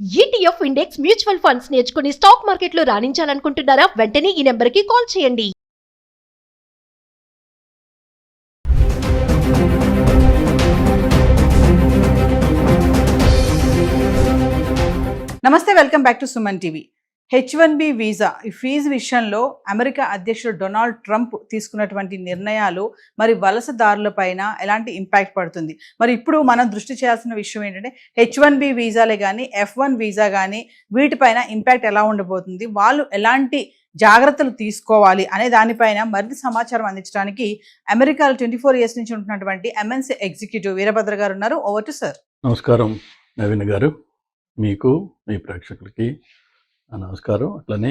ETF index mutual funds నేర్చుకుని stock మార్కెట్లో రాణించాలనుకుంటున్నారా? వెంటనే ఈ నెంబర్కి కాల్ చేయండి. నమస్తే, welcome back to Suman TV. H1B visa ఈ ఫీజు విషయంలో అమెరికా అధ్యక్షుడు డొనాల్డ్ ట్రంప్ తీసుకున్నటువంటి నిర్ణయాలు మరి వలసదారులపైన ఎలాంటి ఇంపాక్ట్ పడుతుంది? మరి ఇప్పుడు మనం దృష్టి చేయాల్సిన విషయం ఏంటంటే H1B వీసాలే కానీ F1 వీసా కానీ వీటిపైన ఇంపాక్ట్ ఎలా ఉండబోతుంది, వాళ్ళు ఎలాంటి జాగ్రత్తలు తీసుకోవాలి అనే దానిపైన మరింత సమాచారం అందించడానికి అమెరికాలో 24 years నుంచి ఉంటున్నటువంటి MNC ఎగ్జిక్యూటివ్ వీరభద్ర గారు ఉన్నారు. Over to sir. నమస్కారం నవీన్ గారు, మీకు మీ ప్రేక్షకులకి నమస్కారం. అట్లనే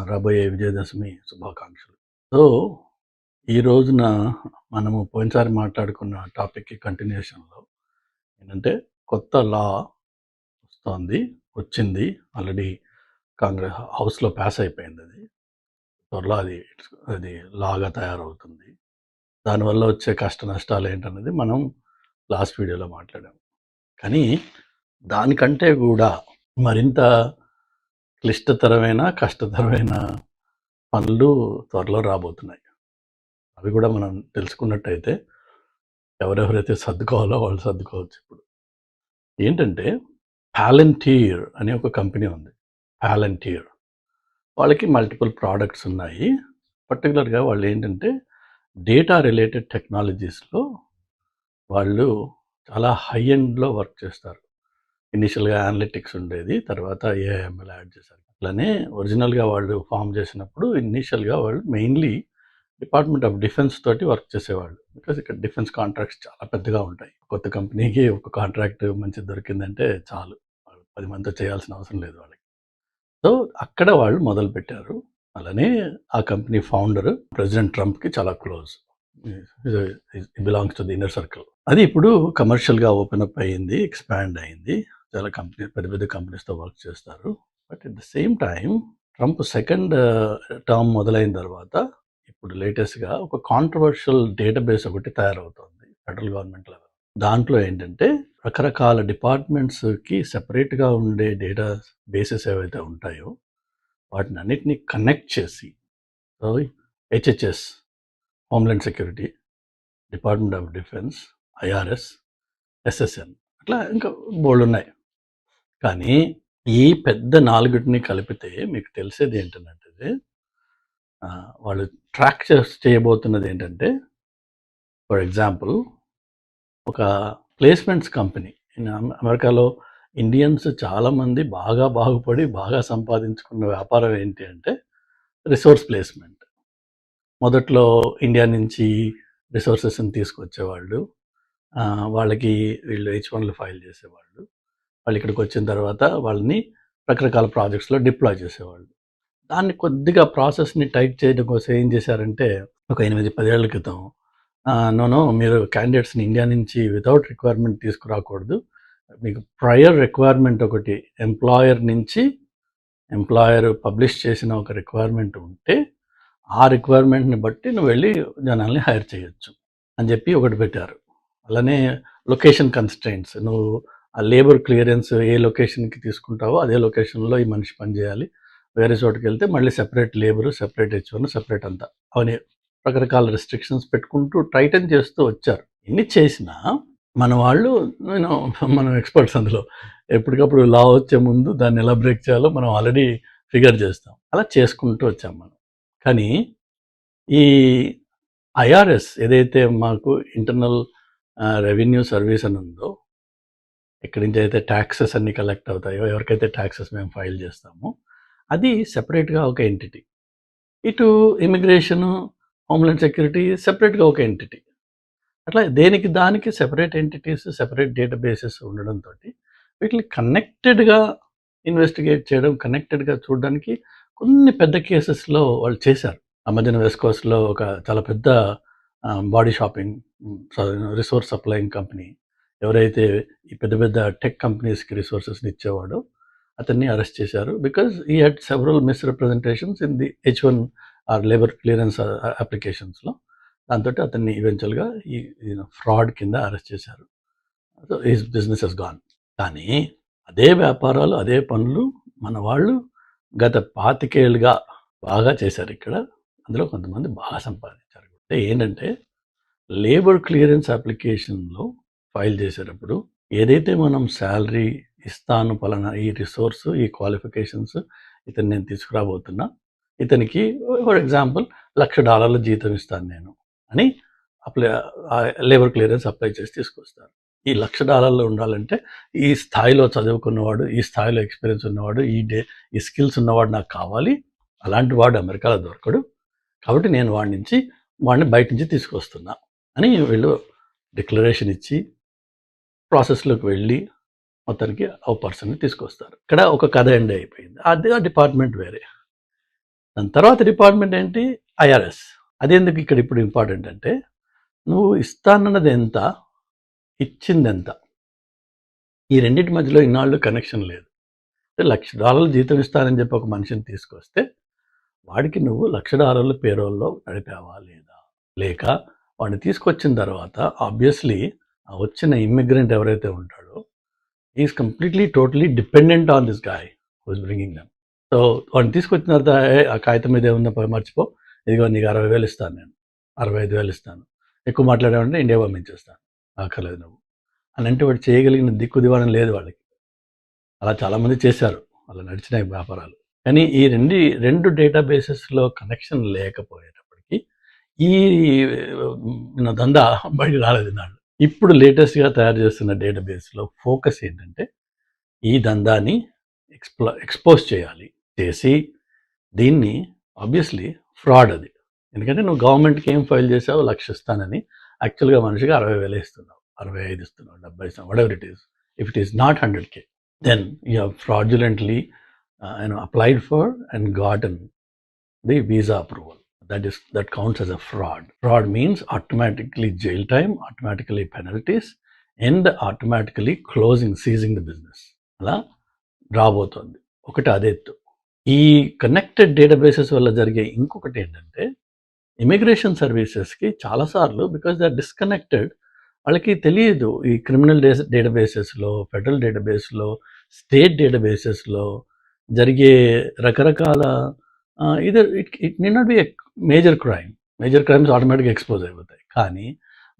రాబోయే విజయదశమి శుభాకాంక్షలు. సో ఈ రోజున మనము పోయినసారి మాట్లాడుకున్న టాపిక్కి కంటిన్యూషన్లో ఏంటంటే కొత్త లా వచ్చింది ఆల్రెడీ కాంగ్రెస్ హౌస్లో పాస్ అయిపోయింది. అది త్వరలో అది లాగా తయారవుతుంది. దానివల్ల వచ్చే కష్ట నష్టాలు ఏంటనేది మనం లాస్ట్ వీడియోలో మాట్లాడాము. కానీ దానికంటే కూడా మరింత క్లిష్టతరమైన కష్టతరమైన పనులు త్వరలో రాబోతున్నాయి. అవి కూడా మనం తెలుసుకున్నట్టయితే ఎవరెవరైతే సర్దుకోవాలో వాళ్ళు సర్దుకోవచ్చు. ఇప్పుడు ఏంటంటే పాలంటీర్ అనే ఒక కంపెనీ ఉంది. పాలంటీర్ వాళ్ళకి మల్టిపుల్ ప్రోడక్ట్స్ ఉన్నాయి. పర్టికులర్గా వాళ్ళు ఏంటంటే డేటా రిలేటెడ్ టెక్నాలజీస్లో వాళ్ళు చాలా హై ఎండ్లో వర్క్ చేస్తారు. ఇనిషియల్గా అనలిటిక్స్ ఉండేది, తర్వాత ఏఐఎంఎల్ యాడ్ చేశారు. అట్లనే ఒరిజినల్గా వాళ్ళు ఫామ్ చేసినప్పుడు ఇనిషియల్గా వాళ్ళు మెయిన్లీ డిపార్ట్మెంట్ ఆఫ్ డిఫెన్స్ తోటి వర్క్ చేసేవాళ్ళు. బికాస్ ఇక్కడ డిఫెన్స్ కాంట్రాక్ట్స్ చాలా పెద్దగా ఉంటాయి. కొత్త కంపెనీకి ఒక కాంట్రాక్ట్ మంచిది దొరికిందంటే చాలు, వాళ్ళు 10 మందితో చేయాల్సిన అవసరం లేదు వాళ్ళకి. సో అక్కడ వాళ్ళు మొదలుపెట్టారు. అలానే ఆ కంపెనీ ఫౌండర్ ప్రెసిడెంట్ ట్రంప్కి చాలా close, belongs to the inner circle. అది ఇప్పుడు కమర్షియల్గా ఓపెన్ అప్ అయ్యింది, ఎక్స్పాండ్ అయింది. చాలా కంపెనీ పెద్ద పెద్ద కంపెనీస్తో వర్క్ చేస్తారు. But at the same time Trump second term మొదలైన తర్వాత ఇప్పుడు లేటెస్ట్గా ఒక కాంట్రవర్షియల్ డేటాబేస్ ఒకటి తయారవుతుంది ఫెడరల్ గవర్నమెంట్ లెవెల్. దాంట్లో ఏంటంటే రకరకాల డిపార్ట్మెంట్స్కి సెపరేట్గా ఉండే డేటా బేసెస్ ఏవైతే ఉంటాయో వాటిని అన్నిటినీ కనెక్ట్ చేసి HHS, homeland security, department of defense, IRS, SSN, అట్లా ఇంకా బోల్డ్ ఉన్నాయి. కానీ ఈ పెద్ద 4ని కలిపితే మీకు తెలిసేది ఏంటంటే వాళ్ళు ట్రాక్ చేయబోతున్నది ఏంటంటే, ఫర్ ఎగ్జాంపుల్ ఒక ప్లేస్మెంట్స్ కంపెనీ. అమెరికాలో ఇండియన్స్ చాలామంది బాగా బాగుపడి బాగా సంపాదించుకున్న వ్యాపారం ఏంటి అంటే రిసోర్స్ ప్లేస్మెంట్. మొదట్లో ఇండియా నుంచి రిసోర్సెస్ని తీసుకొచ్చేవాళ్ళు, వాళ్ళకి వీళ్ళు H1లు ఫైల్ చేసేవాళ్ళు. వాళ్ళు ఇక్కడికి వచ్చిన తర్వాత వాళ్ళని రకరకాల ప్రాజెక్ట్స్లో డిప్లాయ్ చేసేవాళ్ళు. దాన్ని కొద్దిగా ప్రాసెస్ని టైట్ చేయడం కోసం ఏం చేశారంటే ఒక 8-10 ఏళ్ల క్రితం మీరు క్యాండిడేట్స్ని ఇండియా నుంచి వితౌట్ రిక్వైర్మెంట్ తీసుకురాకూడదు, మీకు ప్రయర్ రిక్వైర్మెంట్ ఒకటి ఎంప్లాయర్ పబ్లిష్ చేసిన ఒక రిక్వైర్మెంట్ ఉంటే ఆ రిక్వైర్మెంట్ని బట్టి నువ్వు వెళ్ళి జనాల్ని హైర్ చేయొచ్చు అని చెప్పి ఒకటి పెట్టారు. అలానే లొకేషన్ కన్స్ట్రెయింట్స్, నువ్వు ఆ లేబర్ క్లియరెన్స్ ఏ లొకేషన్కి తీసుకుంటావో అదే లొకేషన్లో ఈ మనిషి పనిచేయాలి, వేరే చోటుకి వెళ్తే మళ్ళీ separate labour, separate H1, separate అంతా అవన్నీ రకరకాల రెస్ట్రిక్షన్స్ పెట్టుకుంటూ టైటన్ చేస్తూ వచ్చారు. ఎన్ని చేసినా మన వాళ్ళు మనం ఎక్స్పర్ట్స్ అందులో ఎప్పటికప్పుడు లా వచ్చే ముందు దాన్ని ఎలా బ్రేక్ చేయాలో మనం ఆల్రెడీ ఫిగర్ చేస్తాం. అలా చేసుకుంటూ వచ్చాం మనం. కానీ ఈ ఐఆర్ఎస్ ఏదైతే మాకు ఇంటర్నల్ రెవెన్యూ సర్వీస్ అని ఉందో, ఎక్కడి నుంచి అయితే ట్యాక్సెస్ అన్నీ కలెక్ట్ అవుతాయో, ఎవరికైతే ట్యాక్సెస్ మేము ఫైల్ చేస్తామో అది సెపరేట్గా ఒక ఎంటిటీ. ఇటు ఇమిగ్రేషను, హోమ్లాండ్ సెక్యూరిటీ సెపరేట్గా ఒక ఎంటిటీ. అట్లా దేనికి దానికి సెపరేట్ ఎంటిటీస్, సెపరేట్ డేటాబేసెస్ ఉండడంతో వీటిని కనెక్టెడ్గా ఇన్వెస్టిగేట్ చేయడం, కనెక్టెడ్గా చూడడానికి కొన్ని పెద్ద కేసెస్లో వాళ్ళు చేశారు. మధ్యన వెస్ట్ కోస్ట్లో ఒక చాలా పెద్ద body shopping resource supplying company ఎవరైతే ఈ పెద్ద పెద్ద టెక్ కంపెనీస్కి రిసోర్సెస్ని ఇచ్చేవాడో అతన్ని అరెస్ట్ చేశారు. Because he had several misrepresentations in the H1 or labour clearance అప్లికేషన్స్లో. దాంతో అతన్ని ఈవెన్చువల్గా ఈ ఫ్రాడ్ కింద అరెస్ట్ చేశారు. So his business has gone. కానీ అదే వ్యాపారాలు, అదే పనులు మన వాళ్ళు గత 25 ఏళ్ళుగా బాగా చేశారు ఇక్కడ. అందులో కొంతమంది బాగా సంపాదించారు. అంటే ఏంటంటే లేబర్ క్లియరెన్స్ అప్లికేషన్‌లో ఫైల్ చేసేటప్పుడు ఏదైతే మనం సాలరీ ఇస్తాను పలానా ఈ రిసోర్స్, ఈ క్వాలిఫికేషన్స్ ఇతన్ని నేను తీసుకురాబోతున్నా. ఇతనికి ఫర్ ఎగ్జాంపుల్ $1,00,000 జీతం ఇస్తాను నేను అని లేబర్ క్లియరెన్స్ అప్లై చేసి తీసుకొస్తారు. ఈ $1,00,000 ఉండాలంటే ఈ స్థాయిలో చదువుకున్నవాడు, ఈ స్థాయిలో ఎక్స్పీరియన్స్ ఉన్నవాడు, ఈ స్కిల్స్ ఉన్నవాడు నాకు కావాలి. అలాంటి వాడు అమెరికాలో దొరకడు. కాబట్టి నేను వాడిని బయట నుంచి తీసుకొస్తున్నా అని వీళ్ళు డిక్లరేషన్ ఇచ్చి ప్రాసెస్లోకి వెళ్ళి మొత్తానికి ఒక పర్సన్ని తీసుకొస్తారు. ఇక్కడ ఒక కథ ఎండ్ అయిపోయింది. అది ఆ డిపార్ట్మెంట్ వేరే. దాని తర్వాత డిపార్ట్మెంట్ ఏంటి? ఐఆర్ఎస్. అదెందుకు ఇక్కడ ఇప్పుడు ఇంపార్టెంట్ అంటే నువ్వు ఇస్తానన్నది ఎంత, ఇచ్చింది ఎంత, ఈ రెండింటి మధ్యలో ఇన్నాళ్ళు కనెక్షన్ లేదు. అంటే $1,00,000 జీతం ఇస్తానని చెప్పి ఒక మనిషిని తీసుకొస్తే వాడికి నువ్వు $1,00,000 పేరోల్లో నడిపావా లేదా, లేక వాడిని తీసుకొచ్చిన తర్వాత ఆబ్వియస్లీ ఆ వచ్చిన ఇమ్మిగ్రెంట్ ఎవరైతే ఉంటాడో is completely totally dependent on this guy who's bringing them. So వాడిని తీసుకొచ్చిన తర్వాత ఆ కాగితం మీద ఏముందో మర్చిపో, ఇదిగో నీకు 60,000 ఇస్తాను, నేను 65,000 ఇస్తాను, ఎక్కువ మాట్లాడామంటే ఇండియా పంపించేస్తాను, అక్కర్లేదు నువ్వు అని అంటే వాడు చేయగలిగిన దిక్కు దివాణం లేదు వాళ్ళకి. అలా చాలామంది చేశారు, అలా నడిచినాయి వ్యాపారాలు. కానీ ఈ రెండు డేటాబేసెస్లో కనెక్షన్ లేకపోయేటప్పటికి ఈ దందా బయట రాలేదు నాడు. ఇప్పుడు లేటెస్ట్గా తయారు చేస్తున్న డేటాబేస్లో ఫోకస్ ఏంటంటే ఈ దందాని ఎక్స్పోజ్ చేసి దీన్ని ఆబ్వియస్లీ ఫ్రాడ్ అది. ఎందుకంటే నువ్వు గవర్నమెంట్కి ఏం ఫైల్ చేసావు, 1,00,000 ఇస్తానని యాక్చువల్గా మనిషికి 60,000 ఇస్తున్నావు, 65 ఇస్తున్నావు, 70 ఇస్తున్నావు, whatever it is. If it is not 100K, then you have fraudulently applied for and gotten the visa approval. That counts as a fraud. Fraud means automatically jail time, automatically penalties, and automatically seizing the business. అలా రాబోతోంది. ఒకటి అదెత్తు. ఈ connected databases వల్ల జరిగే ఇంకొకటి ఏంటంటే immigration సర్వీసెస్కి చాలాసార్లు because they are disconnected, వాళ్ళకి తెలియదు ఈ క్రిమినల్ డేటాబేసెస్లో, ఫెడరల్ డేటాబేస్లో, స్టేట్ డేటాబేసెస్లో జరిగే రకరకాల it need not be a major crimes ఆటోమేటిక్గా ఎక్స్పోజ్ అయిపోతాయి. కానీ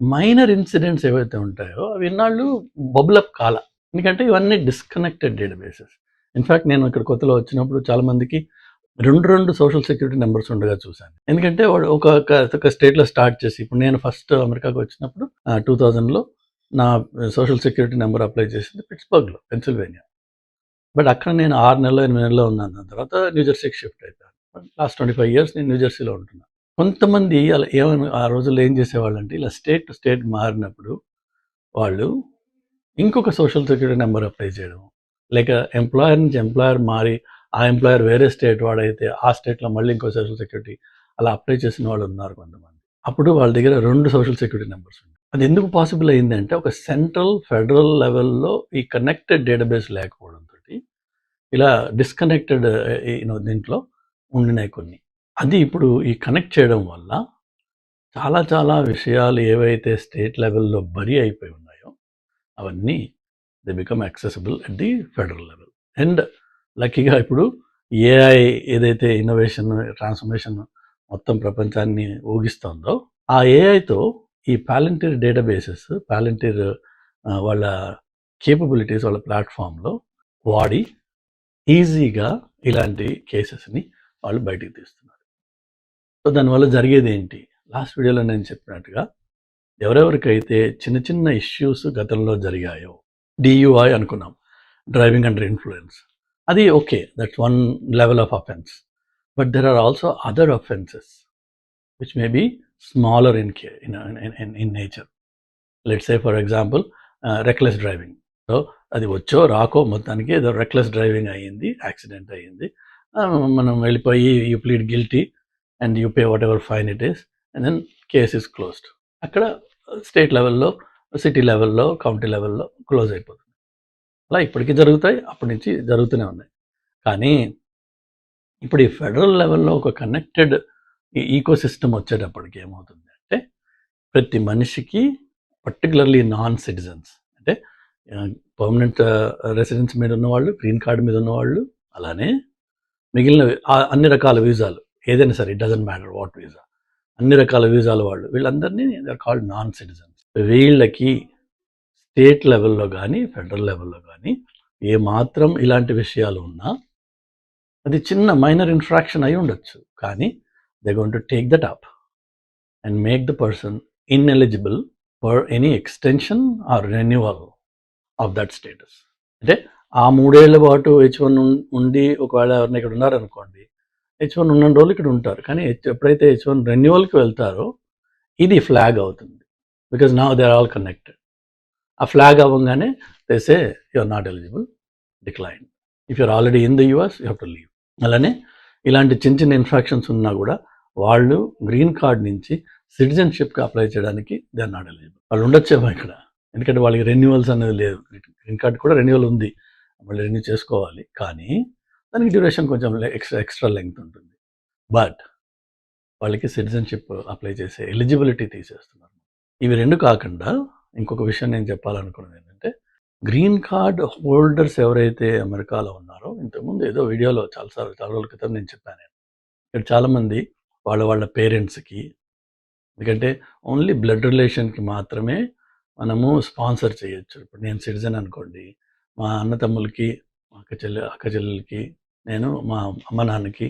మైనర్ ఇన్సిడెంట్స్ ఏవైతే ఉంటాయో అవి ఇన్నాళ్ళు బబులప్ కాల, ఎందుకంటే ఇవన్నీ డిస్కనెక్టెడ్ డేటాబేసెస్. ఇన్ఫ్యాక్ట్ నేను ఇక్కడ కొత్తలో వచ్చినప్పుడు చాలామందికి రెండు సోషల్ సెక్యూరిటీ నెంబర్స్ ఉండగా చూశాను. ఎందుకంటే వాడు ఒక స్టేట్లో స్టార్ట్ చేసి, ఇప్పుడు నేను ఫస్ట్ అమెరికాకు వచ్చినప్పుడు 2000లో నా సోషల్ సెక్యూరిటీ నెంబర్ అప్లై చేసింది పిట్స్బర్గ్లో, పెన్సిల్వేనియా. బట్ అక్కడ నేను 6 నెలలో 8 నెలలో ఉన్నాను. దాని తర్వాత న్యూజెర్సీకి షిఫ్ట్ అయిపోయాను. లాస్ట్ 25 ఇయర్స్ నేను న్యూజెర్సీలో ఉంటున్నాను. కొంతమంది అలా ఆ రోజుల్లో ఏం చేసేవాళ్ళు అంటే ఇలా స్టేట్ టు స్టేట్ మారినప్పుడు వాళ్ళు ఇంకొక సోషల్ సెక్యూరిటీ నెంబర్ అప్లై చేయడం, లేక ఎంప్లాయర్ నుంచి ఎంప్లాయర్ మారి ఆ ఎంప్లాయర్ వేరే స్టేట్ వాడైతే ఆ స్టేట్లో మళ్ళీ ఇంకో సోషల్ సెక్యూరిటీ అలా అప్లై చేసిన వాళ్ళు ఉన్నారు కొంతమంది. అప్పుడు వాళ్ళ దగ్గర 2 సోషల్ సెక్యూరిటీ నెంబర్స్ ఉన్నాయి. అది ఎందుకు పాసిబుల్ అయిందంటే ఒక సెంట్రల్ ఫెడరల్ లెవెల్లో ఈ కనెక్టెడ్ డేటాబేస్ లేకపోవడంతో ఇలా డిస్కనెక్టెడ్ దీంట్లో ఉండినాయి కొన్ని. అది ఇప్పుడు ఈ కనెక్ట్ చేయడం వల్ల చాలా విషయాలు ఏవైతే స్టేట్ లెవెల్లో బరీ అయిపోయి ఉన్నాయో అవన్నీ they become accessible at the federal level. And లక్కీగా ఇప్పుడు ఏఐ ఏదైతే ఇన్నోవేషన్ ట్రాన్స్ఫర్మేషన్ మొత్తం ప్రపంచాన్ని ఊగిస్తుందో ఆ ఏఐతో ఈ పాలంటీర్ డేటాబేసెస్, పాలంటీర్ వాళ్ళ కేపబిలిటీస్ వాళ్ళ ప్లాట్ఫామ్లో వాడి ఈజీగా ఇలాంటి కేసెస్ని వాళ్ళు బయటికి తీస్తున్నారు. సో దానివల్ల జరిగేది ఏంటి? లాస్ట్ వీడియోలో నేను చెప్పినట్టుగా ఎవరెవరికైతే చిన్న ఇష్యూస్ గతంలో జరిగాయో, DUI అనుకున్నాం, డ్రైవింగ్ అండర్ ఇన్ఫ్లుయెన్స్, అది okay, that's one level of offence. But there are also other offences which may be smaller in nature. Let's say for example reckless driving. So అది వచ్చో రాకో మొత్తానికి ఏదో రెక్లెస్ డ్రైవింగ్ అయ్యింది, accident అయ్యింది, మనం వెళ్ళిపోయి you plead guilty and you pay whatever fine it is and then case is closed. అక్కడ state లెవెల్లో, సిటీ లెవెల్లో, కౌంటీ లెవెల్లో క్లోజ్ అయిపోతుంది. అలా ఇప్పటికీ జరుగుతాయి, అప్పటి నుంచి జరుగుతూనే ఉన్నాయి. కానీ ఇప్పుడు ఈ ఫెడరల్ లెవెల్లో ఒక కనెక్టెడ్ ఈకో సిస్టమ్ వచ్చేటప్పటికి ఏమవుతుంది అంటే ప్రతి మనిషికి, పర్టికులర్లీ నాన్ సిటిజన్స్ అంటే పర్మనెంట్ రెసిడెన్స్ మీద ఉన్నవాళ్ళు, గ్రీన్ కార్డ్ మీద ఉన్నవాళ్ళు, అలానే మిగిలిన అన్ని రకాల వీసాలు ఏదైనా సరే, it doesn't matter what visa, అన్ని రకాల వీసాల వాళ్ళు, వీళ్ళందరినీ they are called non citizens. వీళ్ళకి స్టేట్ లెవెల్లో కానీ ఫెడరల్ లెవెల్లో కానీ ఏ మాత్రం ఇలాంటి విషయాలు ఉన్నా అది చిన్న మైనర్ ఇన్ఫ్రాక్షన్ అయి ఉండొచ్చు, కానీ they going to take that up and make the person ineligible for any extension or renewal of that status. అంటే ఆ 3 ఏళ్ల పాటు H1 ఉండి ఒకవేళ ఎవరైనా ఇక్కడ ఉన్నారనుకోండి, H1 ఉన్న రోజులు ఇక్కడ ఉంటారు, కానీ ఎప్పుడైతే H1 రెన్యువల్కి వెళ్తారో ఇది ఫ్లాగ్ అవుతుంది, because now they are all connected. ఆ ఫ్లాగ్ అవ్వగానే they say you are not eligible, decline. If you're already in the US you have to leave. అలానే ఇలాంటి చిన్న చిన్న ఇన్ఫ్రాక్షన్స్ ఉన్నా కూడా వాళ్ళు గ్రీన్ కార్డ్ నుంచి సిటిజన్షిప్కి అప్లై చేయడానికి దే ఆర్ నాట్ ఎలిజిబుల్. వాళ్ళు ఉండొచ్చేమో ఇక్కడ, ఎందుకంటే వాళ్ళకి రెన్యువల్స్ అనేది లేదు. గ్రీన్ కార్డ్ కూడా రెన్యువల్ ఉంది, మళ్ళీ రెన్యూ చేసుకోవాలి, కానీ దానికి డ్యూరేషన్ కొంచెం ఎక్స్ట్రా లెంగ్త్ ఉంటుంది. బట్ వాళ్ళకి సిటిజన్షిప్ అప్లై చేసే ఎలిజిబిలిటీ తీసేస్తున్నారు. ఇవి రెండు కాకుండా ఇంకొక విషయం నేను చెప్పాలనుకున్నది ఏంటంటే, గ్రీన్ కార్డ్ హోల్డర్స్ ఎవరైతే అమెరికాలో ఉన్నారో, ఇంతకుముందు ఏదో వీడియోలో చాలా రోజుల క్రితం నేను చెప్పాను, ఇక్కడ చాలామంది వాళ్ళ పేరెంట్స్కి, ఎందుకంటే ఓన్లీ బ్లడ్ రిలేషన్కి మాత్రమే మనము స్పాన్సర్ చేయొచ్చు. ఇప్పుడు నేను సిటిజన్ అనుకోండి, మా అన్న తమ్ములకి, మా అక్క చెల్లెలకి, నేను మా అమ్మ నాన్నకి,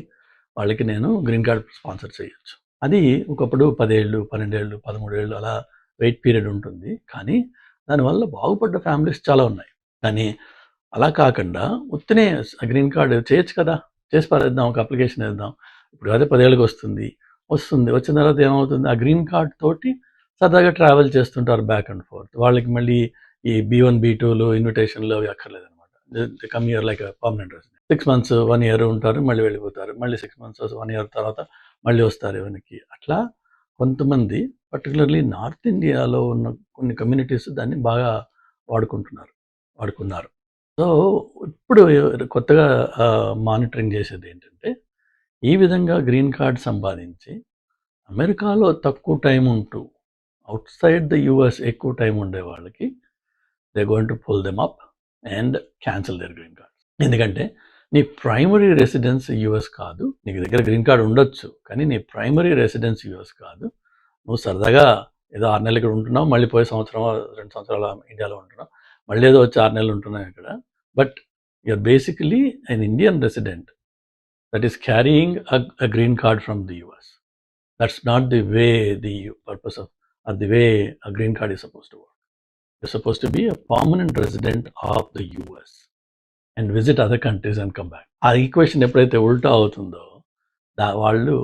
వాళ్ళకి నేను గ్రీన్ కార్డ్ స్పాన్సర్ చేయొచ్చు. అది ఒకప్పుడు 10 ఏళ్ళు, 12 ఏళ్ళు, 13 ఏళ్ళు అలా వెయిట్ పీరియడ్ ఉంటుంది, కానీ దానివల్ల బాగుపడ్డ ఫ్యామిలీస్ చాలా ఉన్నాయి. కానీ అలా కాకుండా ఉత్తనే గ్రీన్ కార్డ్ చేయొచ్చు కదా, చేసి పారేద్దాం, ఒక అప్లికేషన్ వేద్దాం, ఇప్పుడు అదే 10 ఏళ్ళకి వస్తుంది. వచ్చిన తర్వాత ఏమవుతుంది, ఆ గ్రీన్ కార్డ్ తోటి సరదాగా ట్రావెల్ చేస్తుంటారు బ్యాక్ అండ్ ఫోర్త్. వాళ్ళకి మళ్ళీ ఈ B1, B2లు ఇన్విటేషన్లు అవి అక్కర్లేదు అనమాట. Come here like permanent resident. 6 months 1 year ఉంటారు, మళ్ళీ వెళ్ళిపోతారు, మళ్ళీ 6 months 1 year తర్వాత మళ్ళీ వస్తారు వెనక్కి. అట్లా కొంతమంది పర్టికులర్లీ నార్త్ ఇండియాలో ఉన్న కొన్ని కమ్యూనిటీస్ దాన్ని బాగా వాడుకున్నారు. సో ఇప్పుడు కొత్తగా మానిటరింగ్ చేసేది ఏంటంటే, ఈ విధంగా గ్రీన్ కార్డ్ సంపాదించి అమెరికాలో తక్కువ టైం ఉంటూ అవుట్ సైడ్ ద యూఎస్ ఎక్కువ టైం ఉండే వాళ్ళకి they going to pull them up and cancel their green card. ఎందుకంటే నీ ప్రైమరీ రెసిడెన్స్ యూఎస్ కాదు, నీకు దగ్గర గ్రీన్ కార్డ్ ఉండొచ్చు, కానీ నీ ప్రైమరీ రెసిడెన్స్ యూఎస్ కాదు. నువ్వు సరదాగా ఏదో 6 నెలలు ఇక్కడ ఉంటున్నావు, మళ్ళీ పోయి 2 సంవత్సరాలు ఇండియాలో ఉంటున్నావు, మళ్ళీ ఏదో వచ్చి 6 నెలలు ఉంటున్నావు ఇక్కడ. But you are basically an Indian resident that is carrying a green card from the US. That's not the way the purpose of, or the way a green card is supposed to work. You're supposed to be a permanent resident of the US and visit other countries and come back. ఆ equation ఎప్పుడైతే ఉల్టా అవుతుందో వాళ్ళు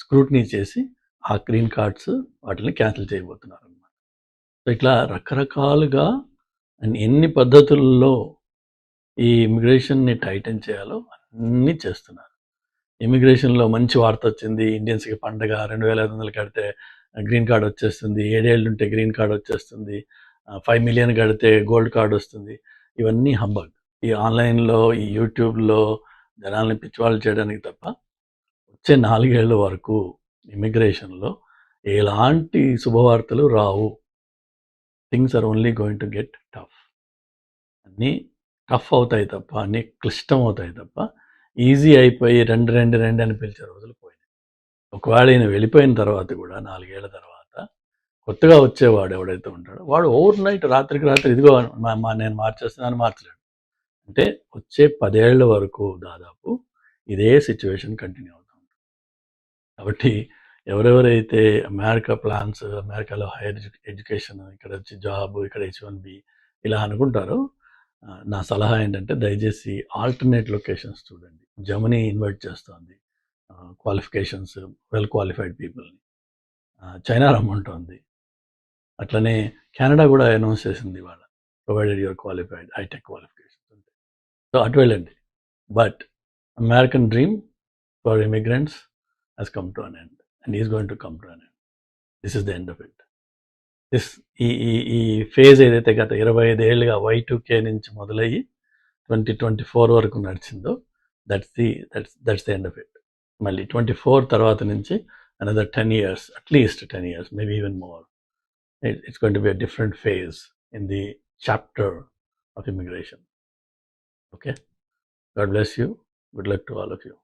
scrutiny చేసి ఆ green cards వాటిని cancel చేయబోతున్నారు అన్నమాట. సో ఇట్లా రకరకాలుగా ఎన్ని పద్ధతుల్లో ఈ ఇమిగ్రేషన్ని టైటన్ చేయాలో అన్నీ చేస్తున్నారు. ఇమిగ్రేషన్లో మంచి వార్త వచ్చింది, ఇండియన్స్కి పండగ, 2,500 కడితే గ్రీన్ కార్డ్ వచ్చేస్తుంది, 7 ఏళ్ళు ఉంటే గ్రీన్ కార్డ్ వచ్చేస్తుంది, 5 million కడితే గోల్డ్ కార్డ్ వస్తుంది. ఇవన్నీ హంబగ్. ఈ ఆన్లైన్లో, ఈ యూట్యూబ్లో జనాల్ని పిచ్చివాళ్ళు చేయడానికి తప్ప వచ్చే 4 ఏళ్ళ వరకు ఇమిగ్రేషన్లో ఎలాంటి శుభవార్తలు రావు. Things are only going to get tough. అన్నీ టఫ్ అవుతాయి తప్ప, అన్నీ క్లిష్టం అవుతాయి తప్ప ఈజీ అయిపోయి రెండు అని పిలిచే రోజులు పోయినాయి. ఒకవేళ ఈయన వెళ్ళిపోయిన తర్వాత కూడా 4 ఏళ్ల తర్వాత కొత్తగా వచ్చేవాడు ఎవడైతే ఉంటాడో వాడు ఓవర్ నైట్, రాత్రికి రాత్రి ఇదిగో నేను మార్చేస్తున్నాను మార్చలేడు. అంటే వచ్చే 10 ఏళ్ల వరకు దాదాపు ఇదే సిచ్యువేషన్ కంటిన్యూ అవుతూ ఉంటుంది. కాబట్టి ఎవరెవరైతే అమెరికా ప్లాన్స్, అమెరికాలో హైయర్ ఎడ్యుకేషన్, ఇక్కడ వచ్చి జాబ్, ఇక్కడ H1B ఇలా అనుకుంటారో, నా సలహా ఏంటంటే దయచేసి ఆల్టర్నేట్ లొకేషన్స్ చూడండి. జర్మనీ ఇన్వైట్ చేస్తుంది క్వాలిఫికేషన్స్, వెల్ క్వాలిఫైడ్ పీపుల్ని. చైనా రమ్మంటుంది, అట్లనే కెనడా కూడా అనౌన్స్ చేసింది ఇవాళ, provided your qualified high tech qualifications అంటే. సో అటు వెళ్ళండి. But American dream for immigrants has come to an end and is going to come to an end. This is the end of it. ఈ phase ఏదైతే గత 25 ఏళ్ళుగా Y2K నుంచి మొదలయ్యి 2024 వరకు నడిచిందో that's the end of it. మళ్ళీ 24 తర్వాత నుంచి another 10 years, at least 10 years, maybe even more. It's going to be a different phase in the chapter of immigration. Okay, God bless you, good luck to all of you.